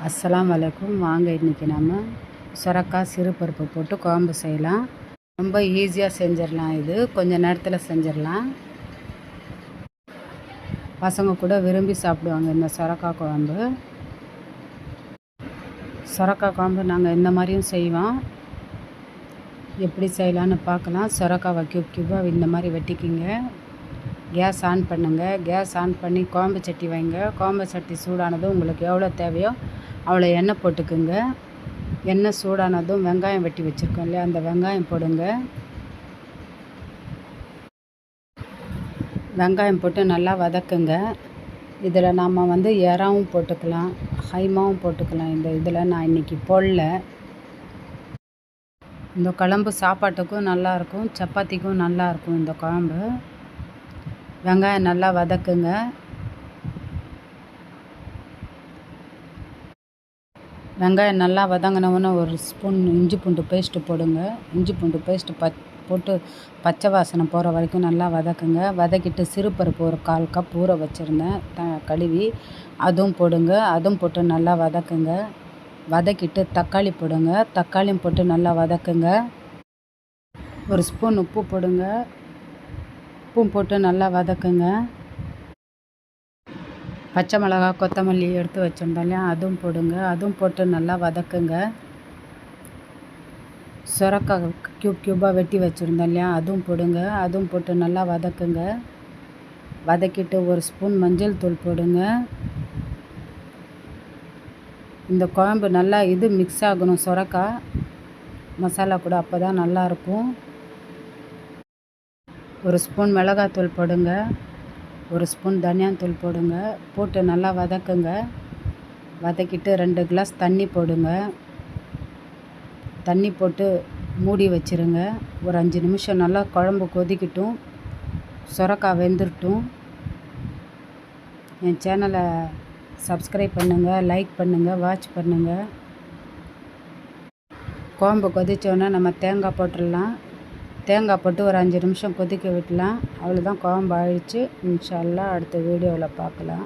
அஸ்ஸலாமு அலைக்கும். வாங்க இன்றைக்கி நம்ம சுரக்காய் சிறுபருப்பு போட்டு குழம்பு செய்யலாம். ரொம்ப ஈஸியாக செஞ்சிடலாம். இது கொஞ்சம் நேரத்தில் செஞ்சிடலாம். பசங்க கூட விரும்பி சாப்பிடுவாங்க இந்த சுரக்காய் குழம்பு. சுரக்காய் குழம்பு நாங்கள் இந்த மாதிரியும் செய்வோம். எப்படி செய்யலான்னு பார்க்கலாம். சுரக்காவை கியூபாக இந்த மாதிரி வெட்டிக்கிங்க. கேஸ் ஆன் பண்ணுங்கள். கேஸ் ஆன் பண்ணி குழம்பு சட்டி வைங்க. குழம்பு சட்டி சூடானதும் உங்களுக்கு எவ்வளோ தேவையோ அவ்வளோ எண்ணெய் போட்டுக்குங்க. எண்ணெய் சூடானதும் வெங்காயம் வெட்டி வச்சுருக்கோம் இல்லையா, அந்த வெங்காயம் போடுங்க. வெங்காயம் போட்டு நல்லா வதக்குங்க. இதில் நாம் இறாவும் போட்டுக்கலாம், ஹைமாவும் போட்டுக்கலாம். இதில் நான் இன்றைக்கி போடல. இந்த குழம்பு சாப்பாட்டுக்கும் நல்லாயிருக்கும், சப்பாத்திக்கும் நல்லாயிருக்கும் இந்த குழம்பு. வெங்காயம் நல்லா வதக்குங்க. வெங்காயம் நல்லா வதங்கினவுடனே ஒரு ஸ்பூன் இஞ்சி பூண்டு பேஸ்ட்டு போடுங்க. இஞ்சி பூண்டு பேஸ்ட்டு போட்டு பச்சை வாசனை போகிற வரைக்கும் நல்லா வதக்குங்க. வதக்கிட்டு சிறுபருப்பு ஒரு 1/4 கப் ஊற வச்சுருந்தேன் கழுவி, அதுவும் போடுங்க. அதுவும் போட்டு நல்லா வதக்குங்க. வதக்கிட்டு தக்காளி போடுங்க. தக்காளியும் போட்டு நல்லா வதக்குங்க. ஒரு ஸ்பூன் உப்பு போடுங்க. உப்பும் போட்டு நல்லா வதக்குங்க. பச்சை மிளகா, கொத்தமல்லி எடுத்து வச்சுருந்தோம் இல்லையா, அதுவும் போடுங்க. அதுவும் போட்டு நல்லா வதக்குங்க. சுரக்காய் கியூபாக வெட்டி வச்சுருந்தோம் இல்லையா, அதுவும் போடுங்க. அதுவும் போட்டு நல்லா வதக்குங்க. வதக்கிட்டு ஒரு ஸ்பூன் மஞ்சள் தூள் போடுங்க. இந்த குழம்பு நல்லா மிக்ஸ் ஆகணும், சுரக்காய் மசாலா கூட, அப்போ தான் நல்லாயிருக்கும். ஒரு ஸ்பூன் மிளகாத்தூள் போடுங்க. ஒரு ஸ்பூன் தனியாத்தூள் போடுங்க. போட்டு நல்லா வதக்குங்க. வதக்கிட்டு 2 கிளாஸ் தண்ணி போடுங்க. தண்ணி போட்டு மூடி வச்சுருங்க. ஒரு 5 நிமிஷம் நல்லா குழம்பு கொதிக்கட்டும், சுரக்காய் வெந்துடட்டும். என் சேனலை சப்ஸ்கிரைப் பண்ணுங்கள், லைக் பண்ணுங்கள், வாட்ச் பண்ணுங்கள். குழம்பு கொதித்தோன்னே நம்ம தேங்காய் போட்டுடலாம். தேங்காய் போட்டு ஒரு 5 நிமிஷம் கொதிக்க விடலாம். அவ்வளோதான், குழம்பு ஆயிடுச்சு. இன்ஷா அல்லாஹ் அடுத்த வீடியோவில் பார்க்கலாம்.